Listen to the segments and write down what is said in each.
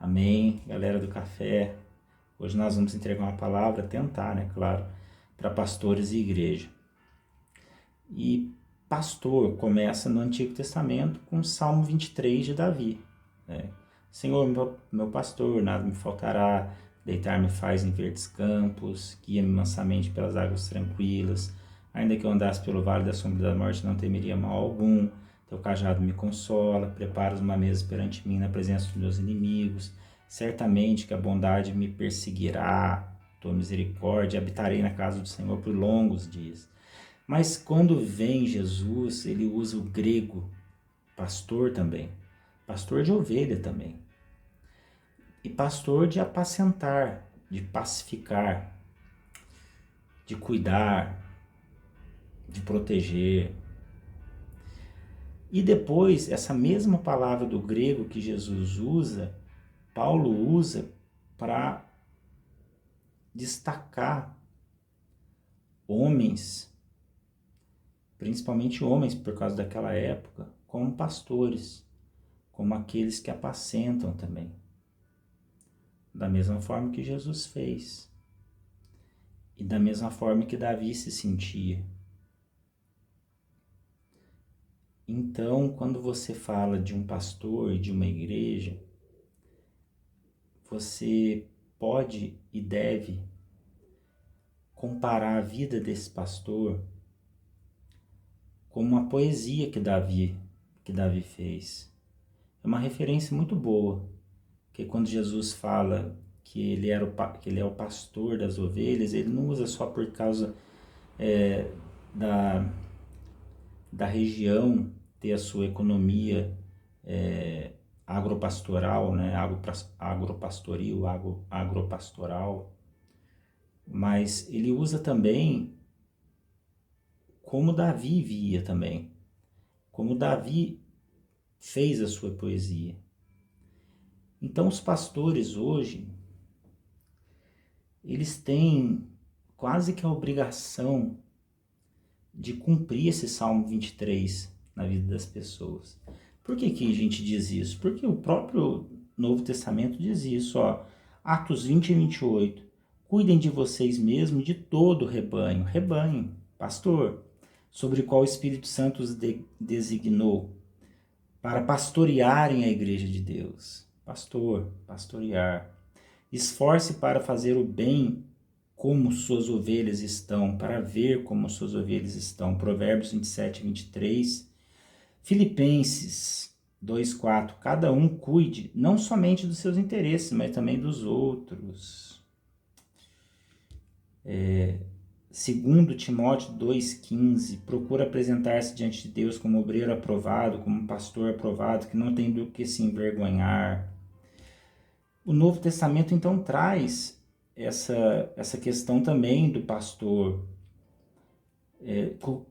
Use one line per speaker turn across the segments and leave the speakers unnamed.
Amém, galera do café. Hoje nós vamos entregar uma palavra, tentar, né, claro, para pastores e igreja. E pastor começa no Antigo Testamento com o Salmo 23 de Davi, né? Senhor, meu pastor, nada me faltará, deitar-me faz em verdes campos, guia-me mansamente pelas águas tranquilas, ainda que eu andasse pelo vale da sombra da morte, não temeria mal algum, teu cajado me consola, preparas uma mesa perante mim na presença dos meus inimigos, certamente que a bondade me perseguirá, tua misericórdia, habitarei na casa do Senhor por longos dias. Mas quando vem Jesus, ele usa o grego, pastor também, pastor de ovelha também, e pastor de apacentar, de pacificar, de cuidar, de proteger. E depois, essa mesma palavra do grego que Jesus usa, Paulo usa para destacar homens, principalmente homens por causa daquela época, como pastores, como aqueles que apacentam também. Da mesma forma que Jesus fez. E da mesma forma que Davi se sentia. Então, quando você fala de um pastor e de uma igreja, você pode e deve comparar a vida desse pastor com uma poesia que Davi fez. É uma referência muito boa, que quando Jesus fala que ele é o pastor das ovelhas, ele não usa só por causa da, da região ter a sua economia agropastoral, né? Agropastoril, agropastoral, mas ele usa também como Davi via também, como Davi fez a sua poesia. Então os pastores hoje, eles têm quase que a obrigação de cumprir esse Salmo 23 na vida das pessoas. Por que a gente diz isso? Porque o próprio Novo Testamento diz isso, ó, Atos 20 e 28. Cuidem de vocês mesmos e de todo o rebanho, pastor, sobre o qual o Espírito Santo os designou para pastorearem a igreja de Deus. Pastor, pastorear. Esforce para fazer o bem como suas ovelhas estão, para ver como suas ovelhas estão. Provérbios 27 e 23. Filipenses 2:4. Cada um cuide não somente dos seus interesses, mas também dos outros. Segundo Timóteo 2,15, procura apresentar-se diante de Deus como obreiro aprovado, como pastor aprovado, que não tem do que se envergonhar. O Novo Testamento então traz essa questão também do pastor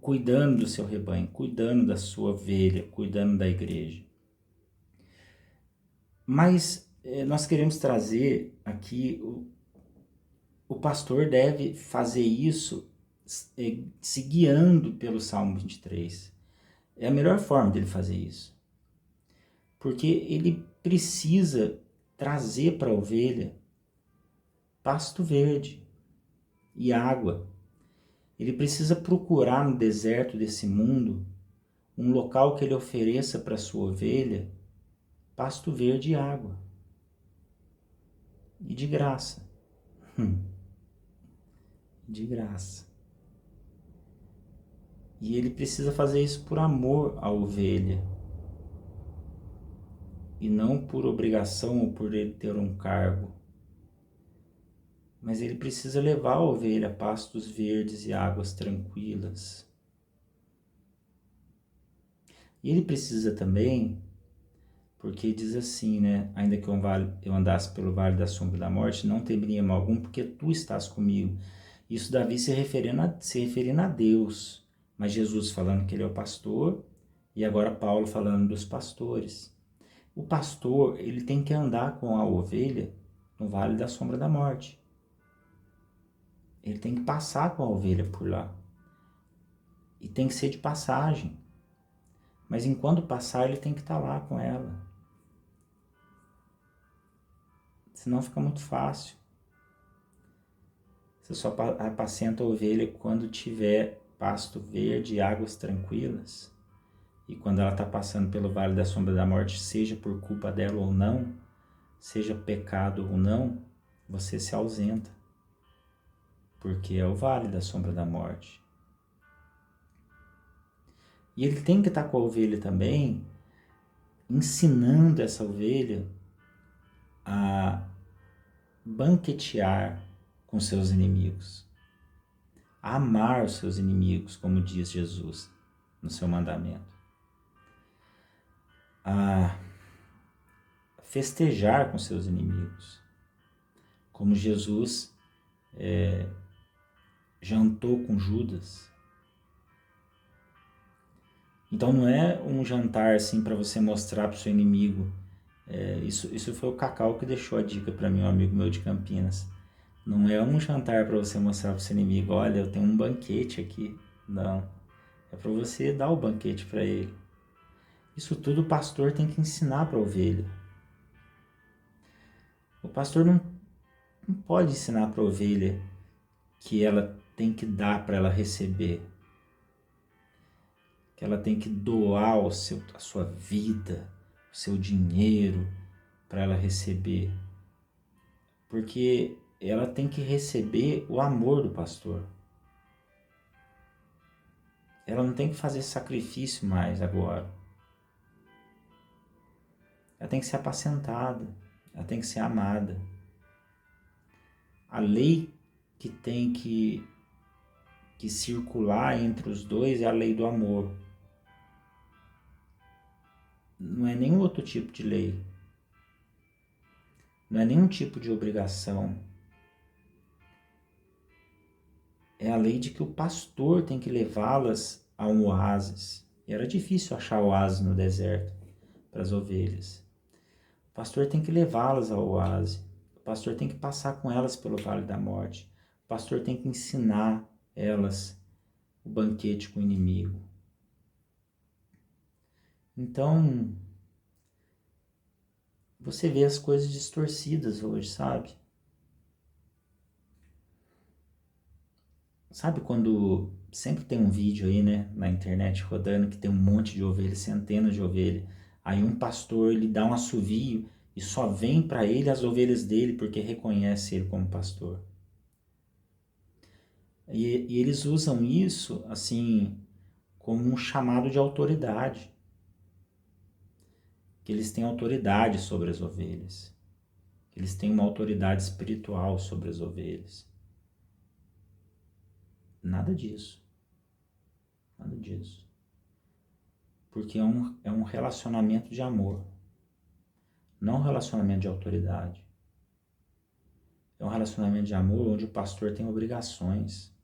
cuidando do seu rebanho, cuidando da sua ovelha, cuidando da igreja. Mas nós queremos trazer aqui, o pastor deve fazer isso se guiando pelo Salmo 23. É a melhor forma dele fazer isso. Porque ele precisa trazer para a ovelha pasto verde e água. Ele precisa procurar no deserto desse mundo um local que ele ofereça para sua ovelha pasto verde e água. E de graça. De graça. E ele precisa fazer isso por amor à ovelha. E não por obrigação ou por ele ter um cargo. Mas ele precisa levar a ovelha a pastos verdes e águas tranquilas. E ele precisa também, porque diz assim, né? Ainda que eu andasse pelo vale da sombra da morte, não temeria mal algum, porque tu estás comigo. Isso Davi se referindo a Deus. Mas Jesus falando que ele é o pastor, e agora Paulo falando dos pastores. O pastor, ele tem que andar com a ovelha no vale da sombra da morte. Ele tem que passar com a ovelha por lá. E tem que ser de passagem. Mas enquanto passar, ele tem que estar lá com ela. senão fica muito fácil. Você só apacenta a ovelha quando tiver pasto verde e águas tranquilas. E quando ela está passando pelo vale da sombra da morte, seja por culpa dela ou não, seja pecado ou não, você se ausenta. Porque é o vale da sombra da morte. E ele tem que estar com a ovelha também, ensinando essa ovelha a banquetear com seus inimigos, a amar os seus inimigos, como diz Jesus no seu mandamento, a festejar com seus inimigos, como Jesus jantou com Judas. Então não é um jantar assim para você mostrar para o seu inimigo. Isso foi o Cacau que deixou a dica para mim, um amigo meu de Campinas. Não é um jantar para você mostrar para o seu inimigo, olha, eu tenho um banquete aqui. Não. É para você dar o banquete para ele. Isso tudo o pastor tem que ensinar para a ovelha. O pastor não pode ensinar para a ovelha que ela tem que dar para ela receber. Que ela tem que doar a sua vida, o seu dinheiro para ela receber. Porque ela tem que receber o amor do pastor. Ela não tem que fazer sacrifício mais agora. Ela tem que ser apacentada, ela tem que ser amada. A lei que tem que circular entre os dois é a lei do amor. Não é nenhum outro tipo de lei. Não é nenhum tipo de obrigação. É a lei de que o pastor tem que levá-las a um oásis. E era difícil achar oásis no deserto para as ovelhas. O pastor tem que levá-las ao oásis. O pastor tem que passar com elas pelo vale da morte. O pastor tem que ensinar elas o banquete com o inimigo. Então, você vê as coisas distorcidas hoje, sabe? Sabe quando sempre tem um vídeo aí, né, na internet rodando que tem um monte de ovelhas, centenas de ovelhas. Aí um pastor, ele dá um assovio e só vem para ele as ovelhas dele porque reconhece ele como pastor. E eles usam isso, assim, como um chamado de autoridade. Que eles têm autoridade sobre as ovelhas. Que eles têm uma autoridade espiritual sobre as ovelhas. Nada disso. Nada disso. Porque é um relacionamento de amor. Não um relacionamento de autoridade. É um relacionamento de amor onde o pastor tem obrigações.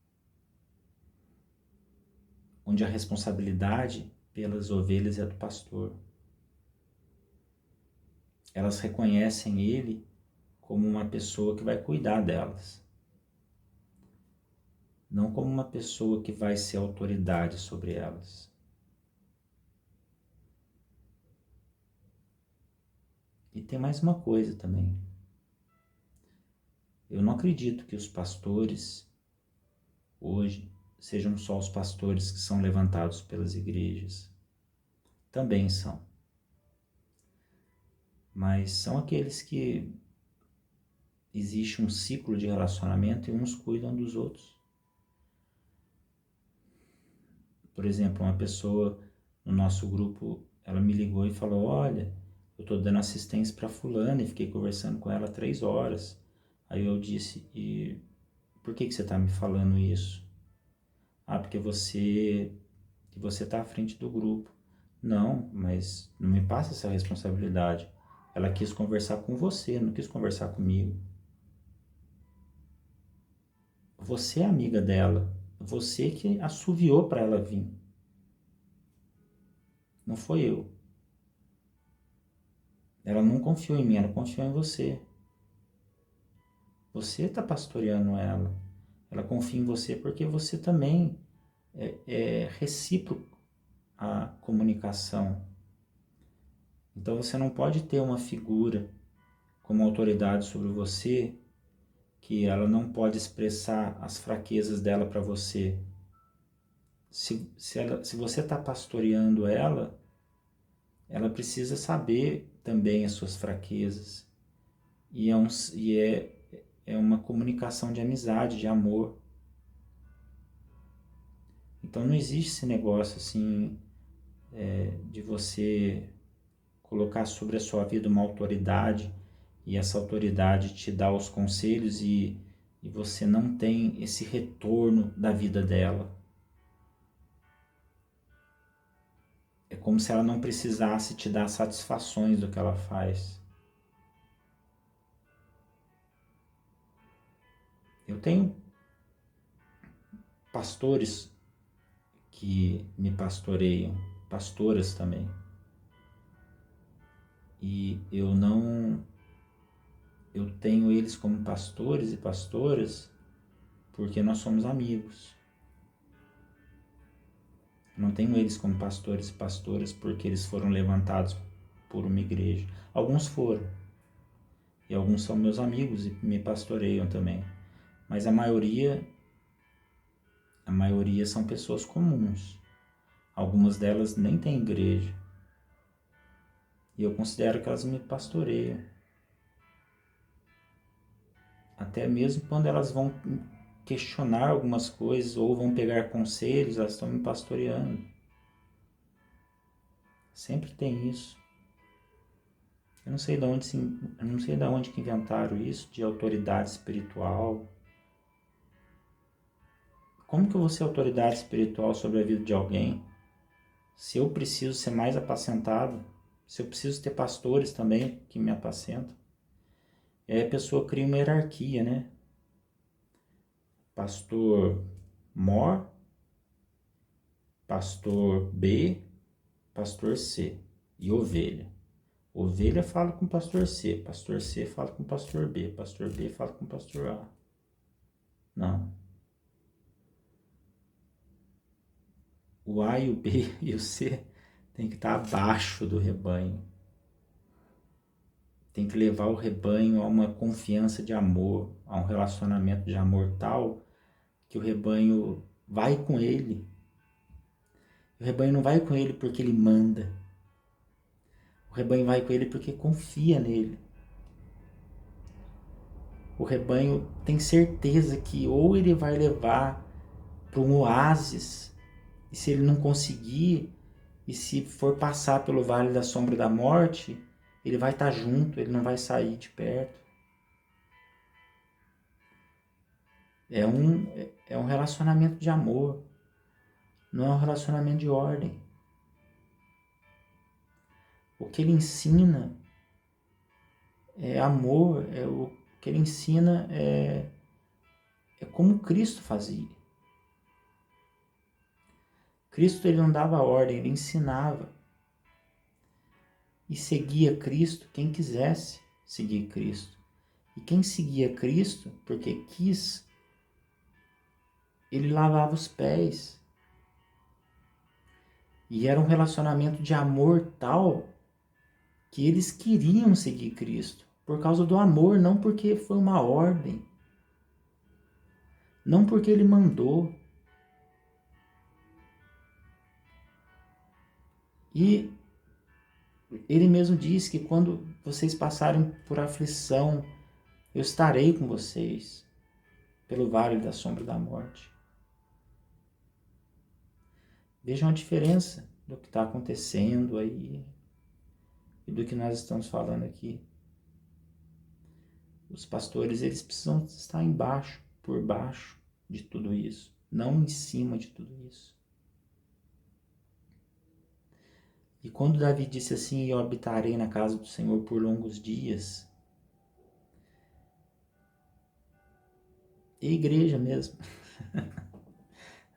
Onde a responsabilidade pelas ovelhas é do pastor. Elas reconhecem ele como uma pessoa que vai cuidar delas. Não como uma pessoa que vai ser autoridade sobre elas. E tem mais uma coisa também. Eu não acredito que os pastores hoje sejam só os pastores que são levantados pelas igrejas. Também são. Mas são aqueles que existe um ciclo de relacionamento e uns cuidam dos outros. Por exemplo, uma pessoa no nosso grupo, ela me ligou e falou, olha, eu estou dando assistência para fulana e fiquei conversando com ela 3 horas. Aí eu disse, e por que você está me falando isso? Ah, porque você está à frente do grupo. Não, mas não me passa essa responsabilidade. Ela quis conversar com você, não quis conversar comigo. Você é amiga dela. Você que assoviou para ela vir. Não foi eu. Ela não confiou em mim, ela confiou em você. Você está pastoreando ela. Ela confia em você porque você também é recíproco a comunicação. Então você não pode ter uma figura como autoridade sobre você, que ela não pode expressar as fraquezas dela para você. Se você está pastoreando ela, ela precisa saber também as suas fraquezas. É uma comunicação de amizade, de amor. Então não existe esse negócio assim, de você colocar sobre a sua vida uma autoridade e essa autoridade te dá os conselhos e você não tem esse retorno da vida dela. É como se ela não precisasse te dar satisfações do que ela faz. Eu tenho pastores que me pastoreiam, pastoras também. E eu tenho eles como pastores e pastoras porque nós somos amigos. Eu não tenho eles como pastores e pastoras porque eles foram levantados por uma igreja. Alguns foram. E alguns são meus amigos e me pastoreiam também. Mas a maioria são pessoas comuns. Algumas delas nem têm igreja. E eu considero que elas me pastoreiam. Até mesmo quando elas vão questionar algumas coisas ou vão pegar conselhos, elas estão me pastoreando. Sempre tem isso. Eu não sei de onde que inventaram isso, de autoridade espiritual. Como que eu vou ser autoridade espiritual sobre a vida de alguém? Se eu preciso ser mais apacentado, se eu preciso ter pastores também que me apacentam. E aí a pessoa cria uma hierarquia, né? Pastor Mor, pastor B, pastor C e ovelha. Ovelha fala com o pastor C fala com o pastor B fala com o pastor A. Não. O A e o B e o C tem que estar abaixo do rebanho. Tem que levar o rebanho a uma confiança de amor, a um relacionamento de amor tal que o rebanho vai com ele. O rebanho não vai com ele porque ele manda. O rebanho vai com ele porque confia nele. O rebanho tem certeza que ou ele vai levar para um oásis, e se ele não conseguir, e se for passar pelo vale da sombra da morte, ele vai estar junto, ele não vai sair de perto. É um relacionamento de amor, não é um relacionamento de ordem. O que ele ensina é amor, o que ele ensina é como Cristo fazia. Cristo ele não dava ordem, ele ensinava. E seguia Cristo quem quisesse seguir Cristo. E quem seguia Cristo, porque quis, ele lavava os pés. E era um relacionamento de amor tal que eles queriam seguir Cristo. Por causa do amor, não porque foi uma ordem. Não porque ele mandou. E ele mesmo disse que quando vocês passarem por aflição, eu estarei com vocês pelo vale da sombra da morte. Vejam a diferença do que está acontecendo aí e do que nós estamos falando aqui. Os pastores, eles precisam estar embaixo, por baixo de tudo isso, não em cima de tudo isso. E quando Davi disse assim, eu habitarei na casa do Senhor por longos dias, é igreja mesmo.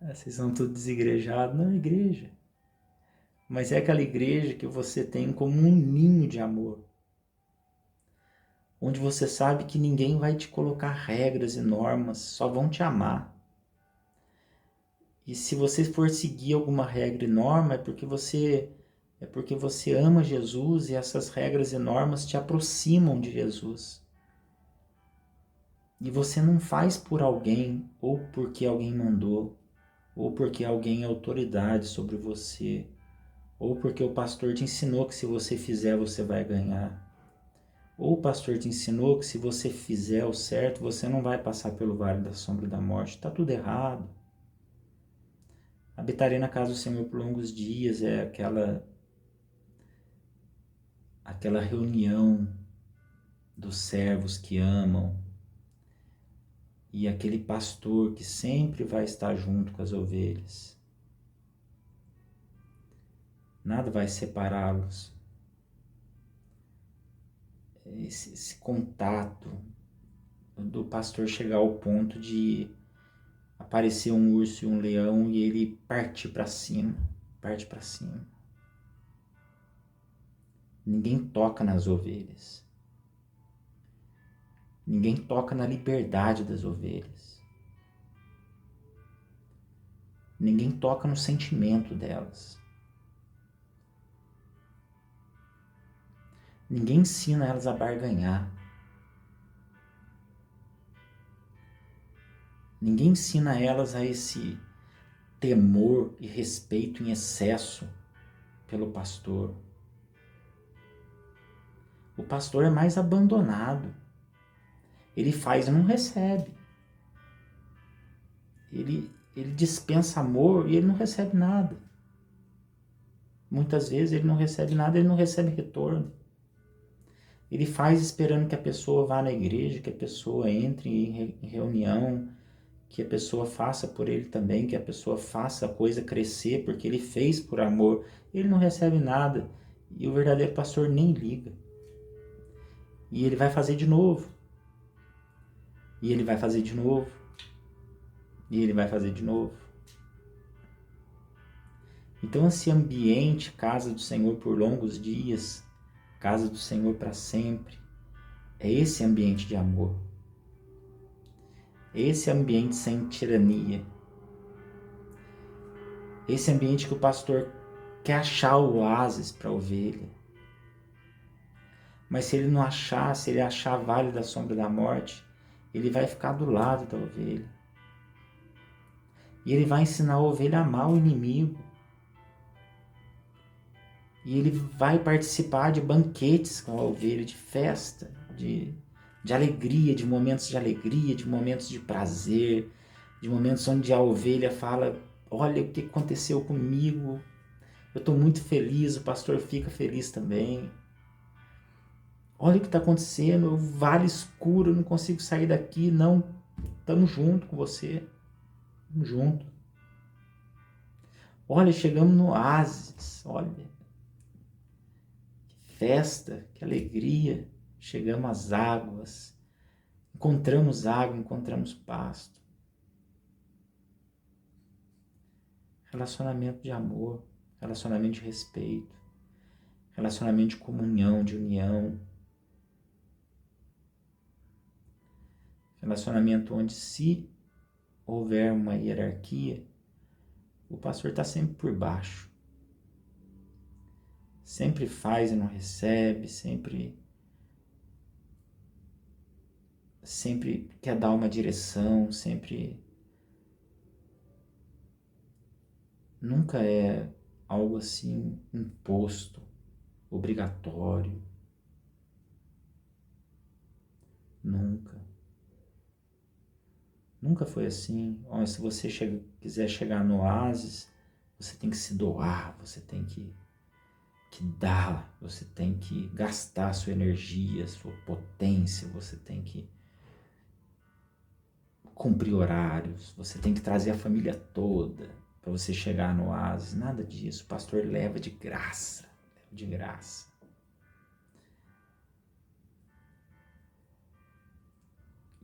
Vocês são tudo desigrejados, não é igreja. Mas é aquela igreja que você tem como um ninho de amor. Onde você sabe que ninguém vai te colocar regras e normas, só vão te amar. E se você for seguir alguma regra e norma, é porque você É porque você ama Jesus e essas regras e normas te aproximam de Jesus. E você não faz por alguém, ou porque alguém mandou, ou porque alguém é autoridade sobre você, ou porque o pastor te ensinou que se você fizer você vai ganhar. Ou o pastor te ensinou que se você fizer o certo, você não vai passar pelo vale da sombra da morte. Está tudo errado. Habitarei na casa do Senhor por longos dias é aquela reunião dos servos que amam e aquele pastor que sempre vai estar junto com as ovelhas. Nada vai separá-los. Esse contato do pastor chegar ao ponto de aparecer um urso e um leão e ele partir para cima, parte para cima. Ninguém toca nas ovelhas. Ninguém toca na liberdade das ovelhas. Ninguém toca no sentimento delas. Ninguém ensina elas a barganhar. Ninguém ensina elas a esse temor e respeito em excesso pelo pastor. O pastor é mais abandonado. Ele faz e não recebe. Ele dispensa amor e ele não recebe nada. Muitas vezes ele não recebe nada, ele não recebe retorno. Ele faz esperando que a pessoa vá na igreja, que a pessoa entre em reunião, que a pessoa faça por ele também, que a pessoa faça a coisa crescer, porque ele fez por amor. Ele não recebe nada. E o verdadeiro pastor nem liga. E ele vai fazer de novo. E ele vai fazer de novo. E ele vai fazer de novo. Então esse ambiente, casa do Senhor por longos dias, casa do Senhor para sempre, é esse ambiente de amor. É esse ambiente sem tirania. Esse ambiente que o pastor quer achar o oásis para a ovelha. Mas se ele não achar, se ele achar vale da sombra da morte, ele vai ficar do lado da ovelha. E ele vai ensinar a ovelha a amar o inimigo. E ele vai participar de banquetes com a ovelha, de festa, de alegria, de momentos de alegria, de momentos de prazer, de momentos onde a ovelha fala: olha o que aconteceu comigo, eu estou muito feliz, o pastor fica feliz também. Olha o que está acontecendo, o vale escuro, eu não consigo sair daqui, não, estamos junto com você, estamos junto. Olha, chegamos no oásis, olha, que festa, que alegria, chegamos às águas, encontramos água, encontramos pasto. Relacionamento de amor, relacionamento de respeito, relacionamento de comunhão, de união. Relacionamento onde, se houver uma hierarquia, o pastor está sempre por baixo. Sempre faz e não recebe, sempre quer dar uma direção, sempre... Nunca é algo assim imposto, obrigatório. Nunca. Nunca foi assim. Olha, se você quiser chegar no oásis, você tem que se doar, você tem que dar, você tem que gastar sua energia, sua potência, você tem que cumprir horários, você tem que trazer a família toda para você chegar no oásis. Nada disso. O pastor leva de graça, de graça.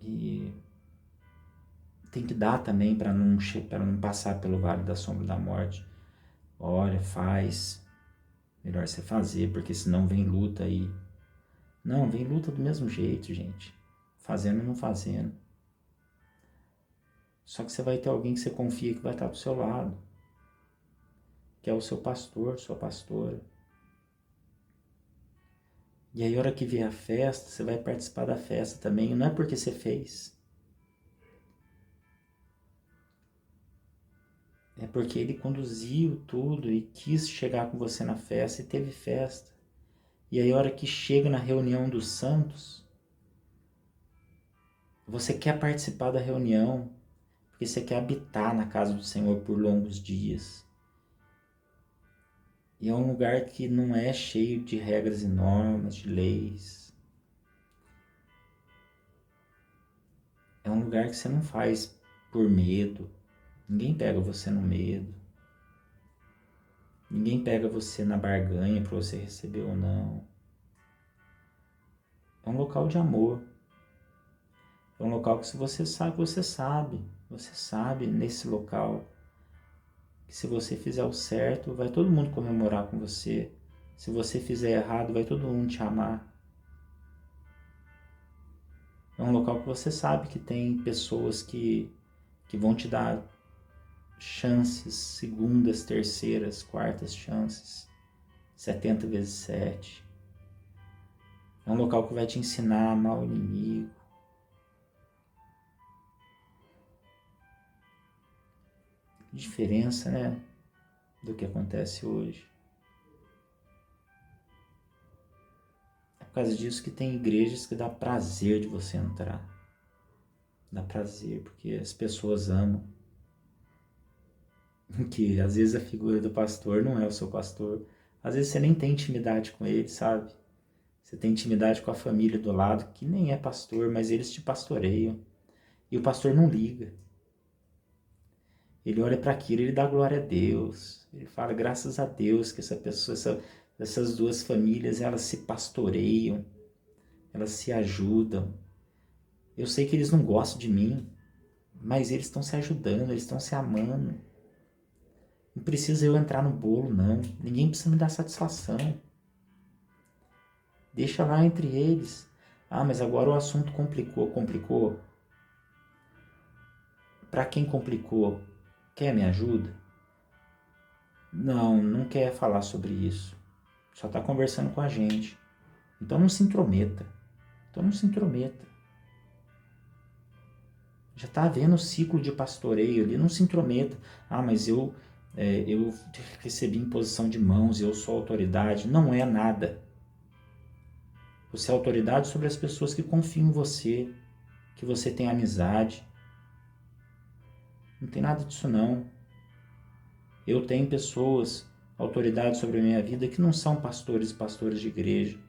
E tem que dar também para não passar pelo vale da sombra da morte. Olha, faz, melhor você fazer, porque senão vem luta aí. Não, vem luta do mesmo jeito, gente. Fazendo ou não fazendo. Só que você vai ter alguém que você confia que vai estar do seu lado. Que é o seu pastor, sua pastora. E aí, a hora que vier a festa, você vai participar da festa também. E não é porque você fez. É porque ele conduziu tudo e quis chegar com você na festa e teve festa. E aí, a hora que chega na reunião dos santos, você quer participar da reunião, porque você quer habitar na casa do Senhor por longos dias. E é um lugar que não é cheio de regras e normas, de leis. É um lugar que você não faz por medo. Ninguém pega você no medo. Ninguém pega você na barganha para você receber ou não. É um local de amor. É um local que se você sabe, você sabe. Você sabe nesse local que se você fizer o certo, vai todo mundo comemorar com você. Se você fizer errado, vai todo mundo te amar. É um local que você sabe que tem pessoas que vão te dar chances, segundas, terceiras, quartas chances, 70 vezes 7. É um local que vai te ensinar a amar o inimigo. Que diferença, né, do que acontece hoje. É por causa disso que tem igrejas que dá prazer de você entrar. Dá prazer, porque as pessoas amam. Que às vezes a figura do pastor não é o seu pastor. Às vezes você nem tem intimidade com ele, sabe? Você tem intimidade com a família do lado, que nem é pastor, mas eles te pastoreiam. E o pastor não liga. Ele olha para aquilo, ele dá glória a Deus. Ele fala, graças a Deus que essa pessoa, essas duas famílias, elas se pastoreiam, elas se ajudam. Eu sei que eles não gostam de mim, mas eles estão se ajudando, eles estão se amando. Não precisa eu entrar no bolo, não. Ninguém precisa me dar satisfação. Deixa lá entre eles. Ah, mas agora o assunto complicou. Complicou? Para quem complicou, quer me ajuda? Não, não quer falar sobre isso. Só está conversando com a gente. Então não se intrometa. Então não se intrometa. Já está havendo o ciclo de pastoreio ali, não se intrometa. Ah, mas eu recebi imposição de mãos, eu sou autoridade. Não é nada. Você é autoridade sobre as pessoas que confiam em você, que você tem amizade. Não tem nada disso não. Eu tenho pessoas, autoridade sobre a minha vida, que não são pastores e pastoras de igreja,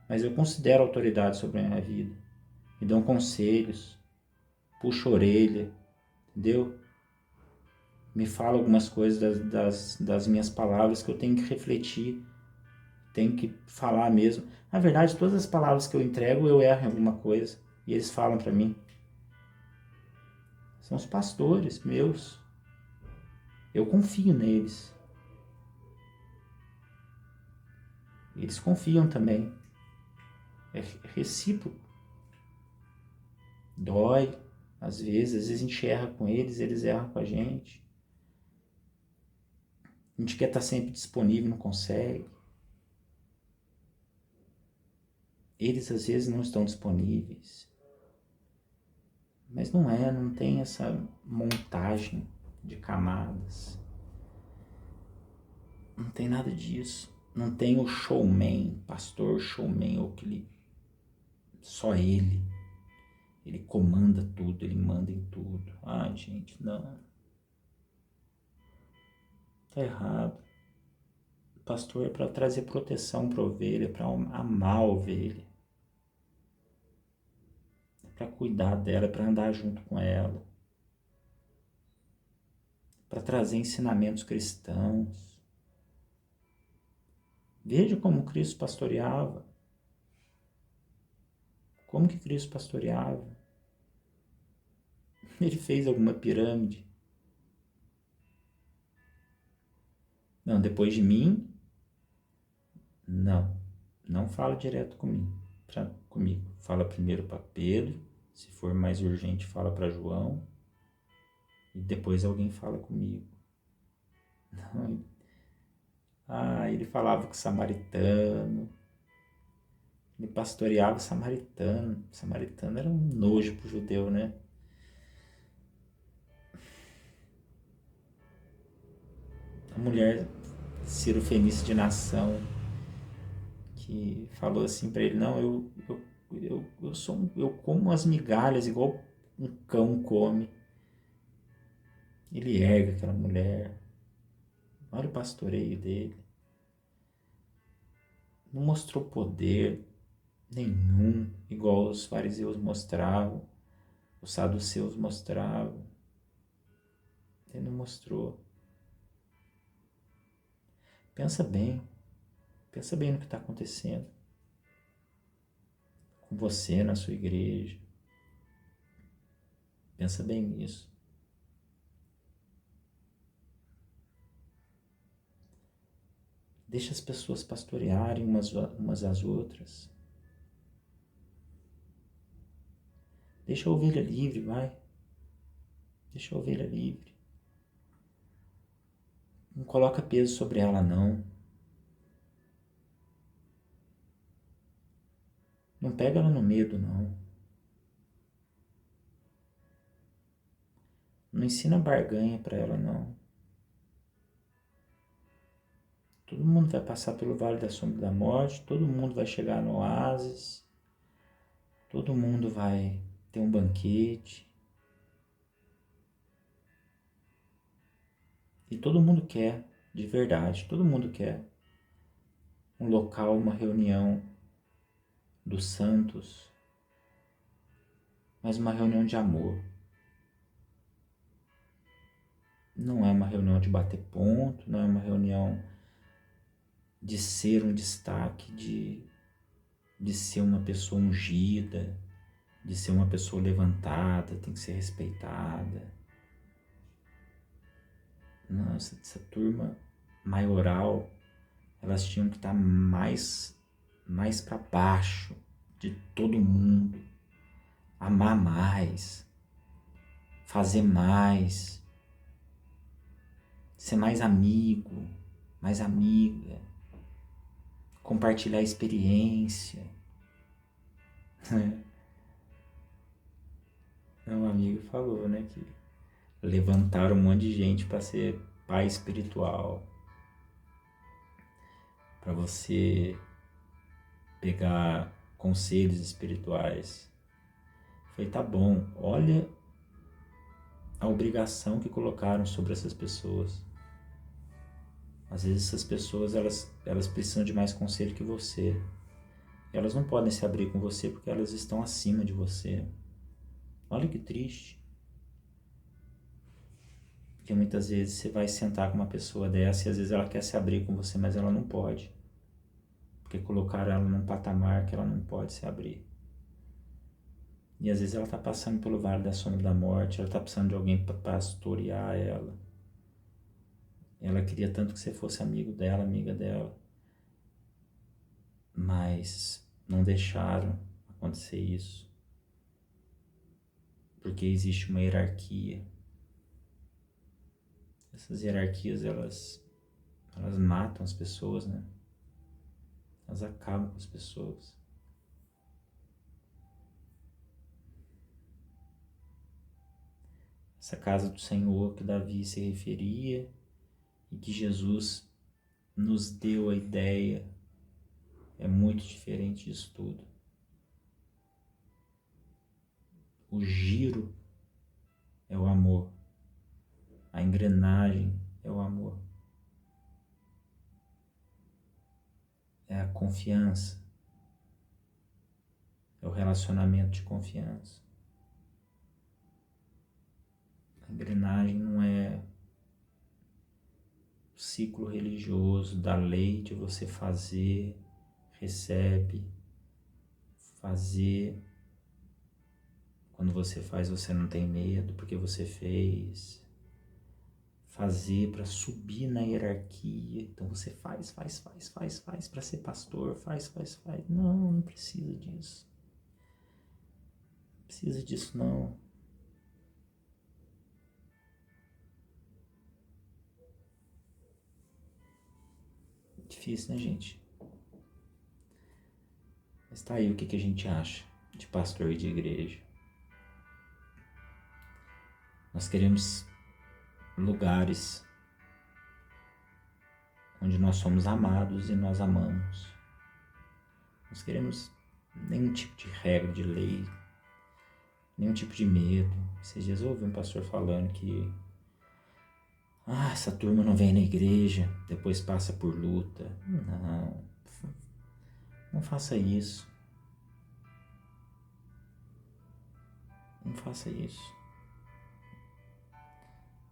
mas eu considero autoridade sobre a minha vida. Me dão conselhos, puxo a orelha, entendeu? Me fala algumas coisas das minhas palavras que eu tenho que refletir, tenho que falar mesmo. Na verdade, todas as palavras que eu entrego, eu erro em alguma coisa, e eles falam para mim. São os pastores meus. Eu confio neles. Eles confiam também. É recíproco. Dói, às vezes a gente erra com eles, eles erram com a gente. A gente quer estar sempre disponível, não consegue. Eles às vezes não estão disponíveis. Mas não tem essa montagem de camadas. Não tem nada disso. Não tem o showman, pastor showman, ou aquele... Só ele. Ele comanda tudo, ele manda em tudo. Ai, gente, não. Tá errado. O pastor é para trazer proteção para a ovelha, é para amar a ovelha. É para cuidar dela, é para andar junto com ela. Para trazer ensinamentos cristãos. Veja como Cristo pastoreava. Como que Cristo pastoreava? Ele fez alguma pirâmide? Não, depois de mim, não. Não fala direto comigo. Fala primeiro para Pedro, se for mais urgente, fala para João, e depois alguém fala comigo. Não. Ah, ele falava com o samaritano, Ele pastoreava o samaritano. O samaritano era um nojo pro judeu, né? A mulher Ciro Fenício de Nação, que falou assim para ele, não, eu como as migalhas igual um cão come. Ele ergue aquela mulher. Olha o pastoreio dele. Não mostrou poder nenhum, igual os fariseus mostravam, os saduceus mostravam. Ele não mostrou. Pensa bem no que está acontecendo com você na sua igreja. Pensa bem nisso. Deixa as pessoas pastorearem umas às outras. Deixa a ovelha livre, vai. Deixa a ovelha livre. Não coloca peso sobre ela, não. Não pega ela no medo, não. Não ensina barganha para ela, não. Todo mundo vai passar pelo vale da sombra da morte, todo mundo vai chegar no oásis, todo mundo vai ter um banquete. E todo mundo quer, de verdade, todo mundo quer um local, uma reunião dos santos, mas uma reunião de amor. Não é uma reunião de bater ponto, não é uma reunião de ser um destaque, de ser uma pessoa ungida, de ser uma pessoa levantada, tem que ser respeitada. Não, essa turma maioral, elas tinham que estar mais para baixo de todo mundo, amar mais, fazer mais, ser mais amigo, mais amiga, compartilhar experiência. Um amigo falou, né, que levantaram um monte de gente para ser pai espiritual, para você pegar conselhos espirituais. Falei, tá bom, olha a obrigação que colocaram sobre essas pessoas. Às vezes essas pessoas, elas precisam de mais conselho que você. Elas não podem se abrir com você porque elas estão acima de você. Olha que triste. Porque muitas vezes você vai sentar com uma pessoa dessa e às vezes ela quer se abrir com você, mas ela não pode. Porque colocaram ela num patamar que ela não pode se abrir. E às vezes ela está passando pelo vale da sombra da morte, ela está precisando de alguém para pastorear ela. Ela queria tanto que você fosse amigo dela, amiga dela. Mas não deixaram acontecer isso. Porque existe uma hierarquia. Essas hierarquias, elas matam as pessoas, né? Elas acabam com as pessoas. Essa casa do Senhor que Davi se referia e que Jesus nos deu a ideia é muito diferente disso tudo. O giro é o amor. A engrenagem é o amor. É a confiança. É o relacionamento de confiança. A engrenagem não é o ciclo religioso da lei de você fazer, recebe, fazer. Quando você faz, você não tem medo porque você fez. Fazer para subir na hierarquia. Então você faz para ser pastor, faz. Não, não precisa disso. Não precisa disso não. Difícil, né, gente? Está aí o que a gente acha de pastor e de igreja. Nós queremos lugares onde nós somos amados e nós amamos. Nós queremos nenhum tipo de regra, de lei, nenhum tipo de medo. Esses dias eu ouvi um pastor falando que essa turma não vem na igreja, depois passa por luta. Não faça isso. Não faça isso.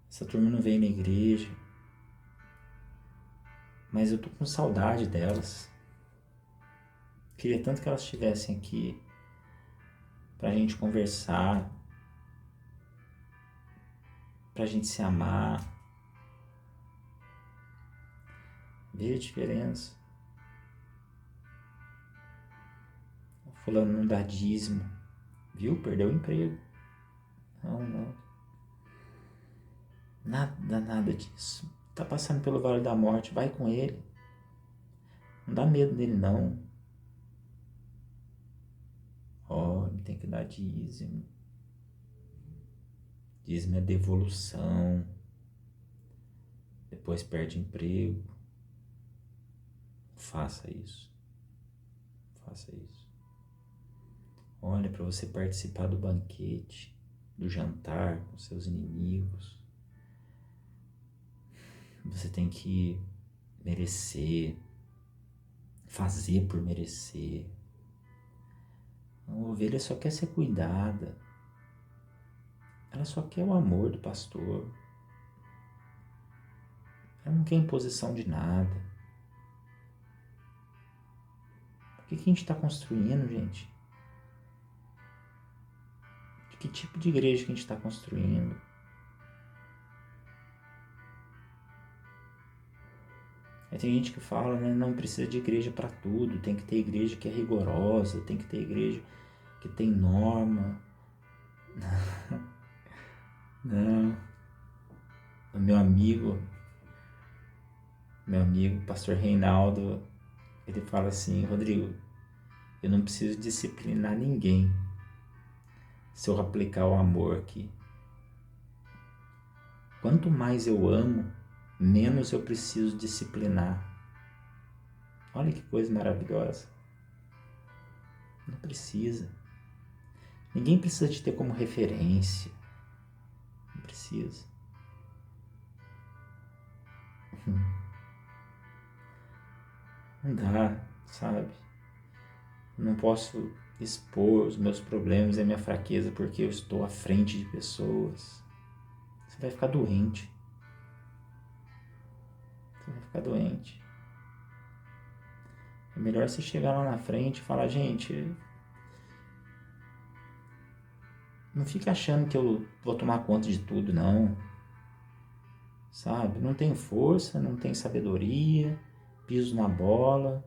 Essa turma não vem na igreja, mas eu tô com saudade delas. Queria tanto que elas estivessem aqui pra gente conversar, pra gente se amar. Vê a diferença. O fulano não dá dízimo, viu? Perdeu o emprego. Não. Nada disso. Tá passando pelo vale da morte, vai com ele. Não dá medo dele, não. Não tem que dar dízimo. Dízimo é devolução. Depois perde emprego. Faça isso. Olha, para você participar do banquete, do jantar com seus inimigos, você tem que merecer, fazer por merecer. A ovelha só quer ser cuidada. Ela só quer o amor do pastor. Ela não quer imposição de nada. O que a gente está construindo, gente? De que tipo de igreja que a gente está construindo? Aí tem gente que fala, né, não precisa de igreja para tudo, tem que ter igreja que é rigorosa, tem que ter igreja que tem norma. Não. O meu amigo, pastor Reinaldo, ele fala assim: Rodrigo, eu não preciso disciplinar ninguém se eu aplicar o amor aqui. Quanto mais eu amo, menos eu preciso disciplinar. Olha que coisa maravilhosa. Não precisa. Ninguém precisa te ter como referência. Não precisa. Não dá, sabe? Não posso expor os meus problemas e a minha fraqueza porque eu estou à frente de pessoas. Você vai ficar doente. É melhor você chegar lá na frente e falar: gente, não fica achando que eu vou tomar conta de tudo, não. Sabe? Não tenho força, não tenho sabedoria, piso na bola.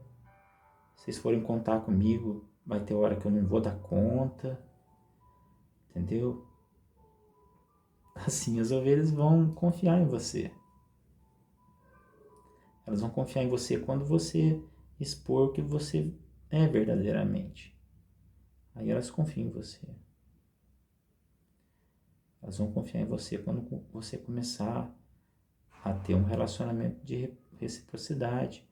Se vocês forem contar comigo, vai ter hora que eu não vou dar conta. Entendeu? Assim as ovelhas vão confiar em você. Elas vão confiar em você quando você expor o que você é verdadeiramente. Aí elas confiam em você. Elas vão confiar em você quando você começar a ter um relacionamento de reciprocidade.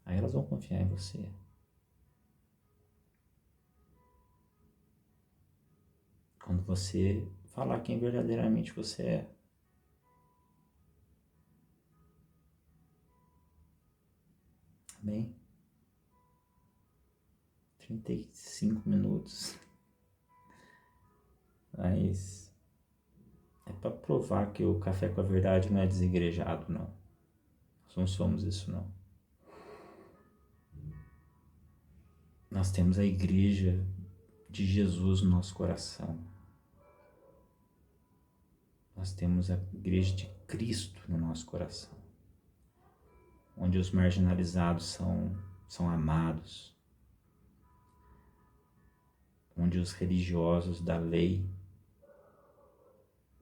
Aí elas vão confiar em você. Quando você falar quem verdadeiramente você é. Amém? 35 minutos. Mas é para provar que o Café com a Verdade não é desigrejado, não. Nós não somos isso, não. Nós temos a igreja de Jesus no nosso coração. Nós temos a igreja de Cristo no nosso coração. Onde os marginalizados são amados. Onde os religiosos da lei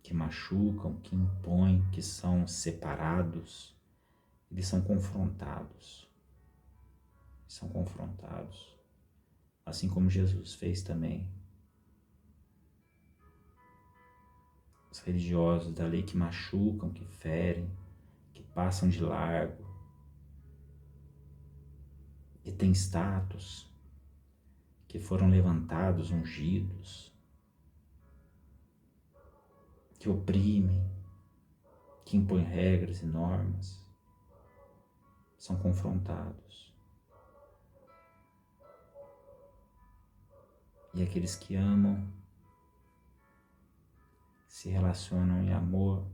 que machucam, que impõem, que são separados, eles são confrontados. são confrontados, assim como Jesus fez também. Os religiosos da lei que machucam, que ferem, que passam de largo, que têm status, que foram levantados, ungidos, que oprimem, que impõem regras e normas, são confrontados. E aqueles que amam, se relacionam em amor,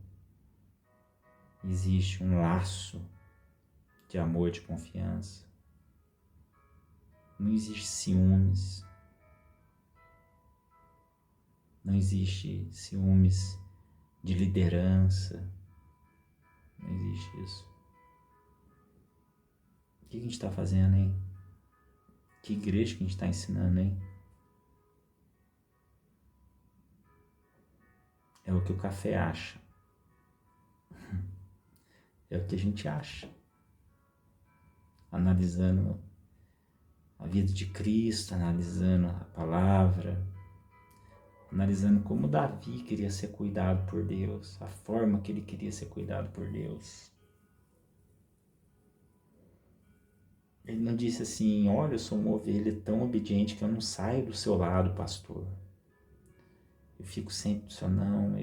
existe um laço de amor, de confiança. Não existe ciúmes, não existe ciúmes de liderança, não existe isso. O que a gente está fazendo, hein? Que igreja que a gente está ensinando, hein? É o que o café acha. É o que a gente acha. Analisando a vida de Cristo, analisando a palavra, analisando como Davi queria ser cuidado por Deus, a forma que ele queria ser cuidado por Deus. Ele não disse assim: olha, eu sou uma ovelha tão obediente que eu não saio do seu lado, pastor. Eu fico sempre do seu não.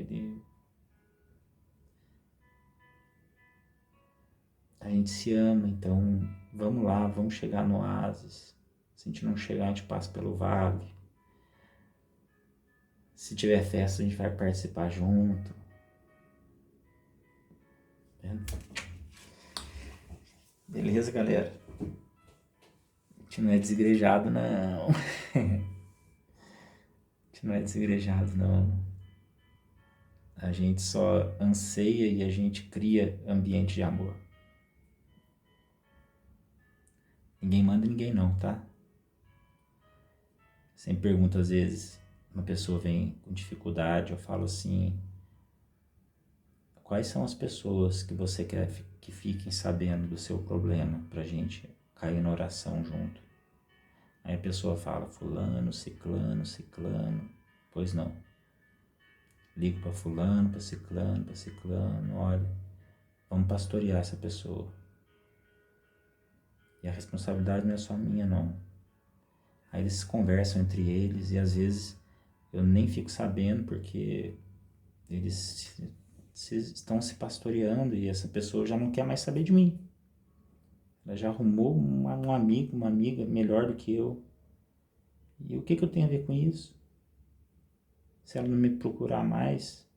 A gente se ama, então vamos lá, vamos chegar no oásis. Se a gente não chegar, a gente passa pelo vale. Se tiver festa, a gente vai participar junto. Beleza, galera? A gente não é desigrejado, não. A gente não é desigrejado, não. A gente só anseia e a gente cria ambiente de amor. Ninguém manda ninguém não, tá? Sempre pergunto às vezes, uma pessoa vem com dificuldade, eu falo assim: quais são as pessoas que você quer que fiquem sabendo do seu problema pra gente cair na oração junto? Aí a pessoa fala: fulano, ciclano, ciclano. Pois não. Ligo pra fulano, pra ciclano, olha, vamos pastorear essa pessoa. E a responsabilidade não é só minha, não. Aí eles conversam entre eles e às vezes eu nem fico sabendo porque eles estão se pastoreando e essa pessoa já não quer mais saber de mim. Ela já arrumou um amigo, uma amiga melhor do que eu. E o que eu tenho a ver com isso? Se ela não me procurar mais,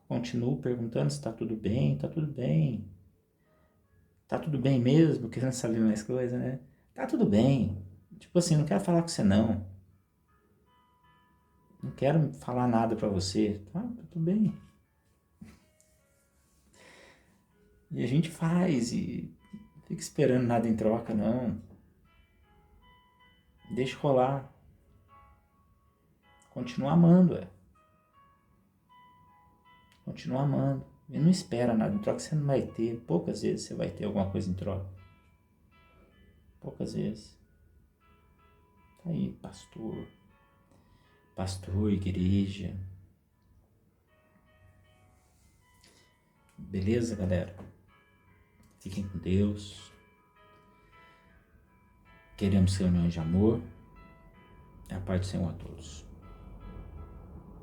continuo perguntando se tá tudo bem, tá tudo bem. Tá tudo bem mesmo? Querendo saber mais coisa, né? Tá tudo bem. Tipo assim, não quero falar com você não. Não quero falar nada pra você. Tá tudo bem. E a gente faz e não fica esperando nada em troca, não. Deixa rolar. Continua amando, Continua amando. E não espera nada em troca, você não vai ter. Poucas vezes você vai ter alguma coisa em troca. Poucas vezes. Tá aí, pastor. Pastor, igreja. Beleza, galera? Fiquem com Deus. Queremos reuniões de amor. A paz do Senhor a todos.